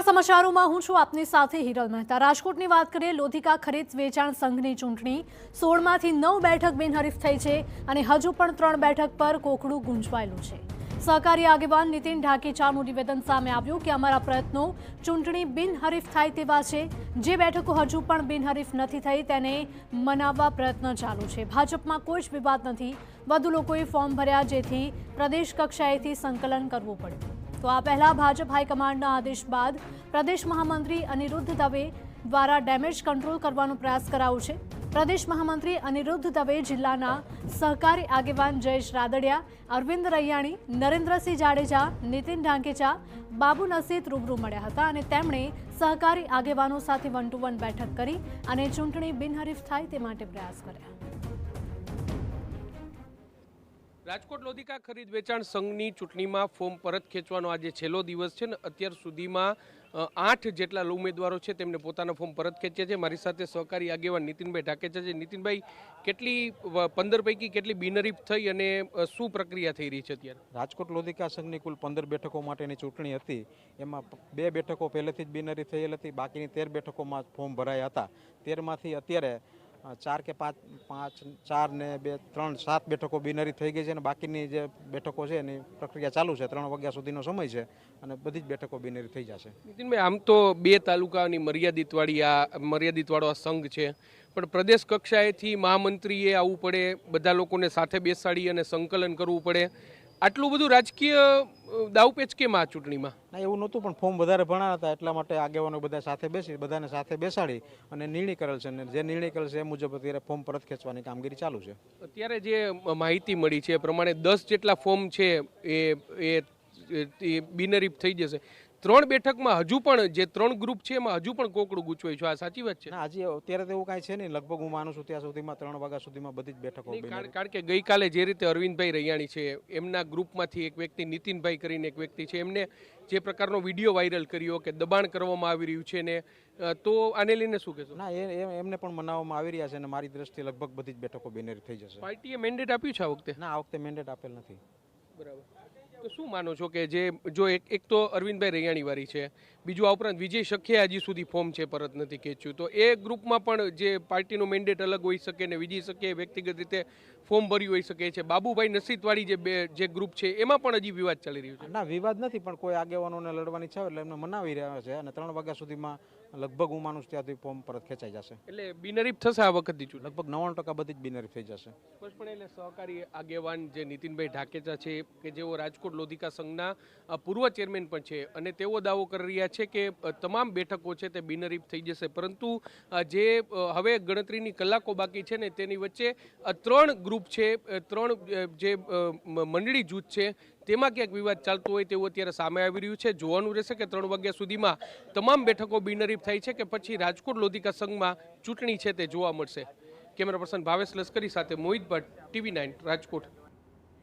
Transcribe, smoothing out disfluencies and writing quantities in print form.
નમસ્કાર, સમાચારોમાં હું છું આપની સાથે હિરલ મહેતા। રાજકોટની વાત કરીએ, લોધિકા ખરીદ વેચાણ સંઘની ચૂંટણી 16માંથી 9 બેઠક બિનહરીફ થઈ છે અને હજુ પણ 3 બેઠક પર કોકડું ગુંજવાયેલું છે। સહકારી આગેવાન નીતિન ઢાકેચાનું નિવેદન સામે આવ્યું કે અમારા પ્રયત્નો ચૂંટણી બિનહરીફ થાય તેવા છે। જે બેઠકો હજુ પણ બિનહરીફ નથી થઈ તેને મનાવવા પ્રયત્ન ચાલુ છે। ભાજપમાં કોઈ જ વિવાદ નથી, વધુ લોકોએ ફોર્મ ભર્યા જેથી પ્રદેશ કક્ષાએથી સંકલન કરવું પડ્યું। તો આ પહેલા ભાજપ હાઈકમાન્ડના આદેશ બાદ પ્રદેશ મહામંત્રી અનિરુદ્ધ દવે દ્વારા ડેમેજ કંટ્રોલ કરવાનો પ્રયાસ કરાયો છે। પ્રદેશ મહામંત્રી અનિરુદ્ધ દવે જિલ્લાના સહકારી આગેવાન જયેશ રાદડિયા, અરવિંદ રૈયાણી, નરેન્દ્રસિંહ જાડેજા, નીતિન ઢાકેચા, બાબુ નસીદ રૂબરૂ મળ્યા હતા અને તેમણે સહકારી આગેવાનો સાથે 1-to-1 બેઠક કરી અને ચૂંટણી બિનહરીફ થાય તે માટે પ્રયાસ કર્યા। રાજકોટ લોધિકા ખરીદ વેચાણ સંઘની ચૂંટણીમાં ફોર્મ પરત ખેંચવાનો આજે છેલ્લો દિવસ છે ને અત્યાર સુધીમાં 8 જેટલા ઉમેદવારો છે તેમને પોતાના ફોર્મ પરત ખેંચ્યા છે। મારી સાથે સહકારી આગેવાન નીતિનભાઈ ઢાકેચા છે। નીતિનભાઈ, કેટલી 15 પૈકી કેટલી બિનહરીફ થઈ અને શું પ્રક્રિયા થઈ રહી છે અત્યારે? રાજકોટ લોધિકા સંઘની કુલ 15 બેઠકો માટેની ચૂંટણી હતી, એમાં 2 બેઠકો પહેલેથી જ બિનહરીફ થયેલ હતી, બાકીની 13 બેઠકોમાં ફોર્મ ભરાયા હતા। 13માંથી અત્યારે 4 કે 5 4 ને 2 3 7 બેઠકો બિનહરીફ થઈ ગઈ છે અને બાકીની જે બેઠકો છે એની પ્રક્રિયા ચાલુ છે। 3 વાગ્યા સુધીનો સમય છે અને બધી જ બેઠકો બિનહરીફ થઈ જશે। નીતિનભાઈ, આમ તો 2 તાલુકાની મર્યાદિતવાળો આ સંઘ છે, પણ પ્રદેશ કક્ષાએથી મહામંત્રીએ આવવું પડે, બધા લોકોને સાથે બેસાડી અને સંકલન કરવું પડે, આટલું બધું રાજકીય દાવપેચ કેમ આ ચૂંટણીમાં? ના, એવું નહોતું, પણ ફોર્મ વધારે ભણાયા હતા એટલા માટે આગેવાનો બધાને સાથે બેસાડી અને નિર્ણય કરેલ છે અને જે નિર્ણય કરેલ છે એ મુજબ અત્યારે ફોર્મ પરત ખેંચવાની કામગીરી ચાલુ છે। અત્યારે જે માહિતી મળી છે એ પ્રમાણે 10 જેટલા ફોર્મ છે એ બિનહરીફ થઈ જશે। 3 બેઠકમાં હજુ પણ જે 3 ગ્રુપ છે એમાં હજુ પણ કોકડું ગુચવાય છે, આ સાચી વાત છે? ના, હજી અત્યારે તો એવું કાંઈ છે નહીં, લગભગ હું માનું છું ત્યાં સુધીમાં 3 વાગ્યા સુધીમાં બધી જ બેઠકો કારણ કે ગઈકાલે જે રીતે અરવિંદભાઈ રૈયાણી છે એમના ગ્રુપમાંથી એક વ્યક્તિ નીતિનભાઈ કરીને એક વ્યક્તિ છે, એમને જે પ્રકારનો વિડીયો વાયરલ કર્યો કે દબાણ કરવામાં આવી રહ્યું છે ને, તો આને લઈને શું કહેશો? ના, એમને પણ મનાવવામાં આવી રહ્યા છે અને મારી દ્રષ્ટિએ લગભગ બધી જ બેઠકો બિનહરીફ થઈ જશે। પાર્ટીએ મેન્ડેટ આપ્યું છે આ વખતે? ના, આ વખતે મેન્ડેટ આપેલ નથી। બરાબર, તો શું માનો છો કે જે જો એક તો અરવિંદભાઈ રૈયાણી વાળી છે, બીજું આ ઉપરાંત વિજય સખિયા હજી સુધી ફોર્મ છે પરત નથી ખેંચ્યું, તો એ ગ્રુપમાં પણ જે પાર્ટીનો મેન્ડેટ અલગ હોઈ શકે ને વિજય સખિયા વ્યક્તિગત રીતે ફોર્મ ભર્યું હોઈ શકે છે, બાબુભાઈ નસીદવાળી જે ગ્રુપ છે એમાં પણ હજી વિવાદ ચાલી રહ્યો છે? ના, વિવાદ નથી, પણ કોઈ આગેવાનોને લડવાની ઈચ્છા હોય એટલે એમને મનાવી રહ્યા છે અને 3 વાગ્યા સુધીમાં લગભગ હું માનું છું ત્યાંથી ફોર્મ પરત ખેંચાઈ જશે। એટલે બિનહરીફ થશે આ વખતની ચૂંટણી? લગભગ 99% બધી જ બિનહરીફ થઈ જશે। સ્પષ્ટપણે એટલે સહકારી આગેવાન જે નીતિનભાઈ ઢાકેચા છે કે જેઓ રાજકોટ લોધિકા સંઘના પૂર્વ ચેરમેન પણ છે અને તેઓ દાવો કરી રહ્યા છે કે તમામ બેઠકો છે તે બિનહરીફ થઈ જશે, પરંતુ જે હવે ગણતરીની કલાકો બાકી છે ને તેની વચ્ચે 3 ગ્રુપ છે, 3 જે મંડળી જૂથ છે તેમાં ક્યાંક વિવાદ ચાલતો હોય તેવું અત્યારે સામે આવી રહ્યું છે। જોવાનું રહેશે કે 3 વાગ્યા સુધીમાં તમામ બેઠકો બિનહરીફ થાય છે કે પછી રાજકોટ લોધિકા સંઘમાં ચૂંટણી છે તે જોવા મળશે। કેમેરા પર્સન ભાવેશ લશ્કરી સાથે મોહિત ભટ્ટ, TV9 રાજકોટ।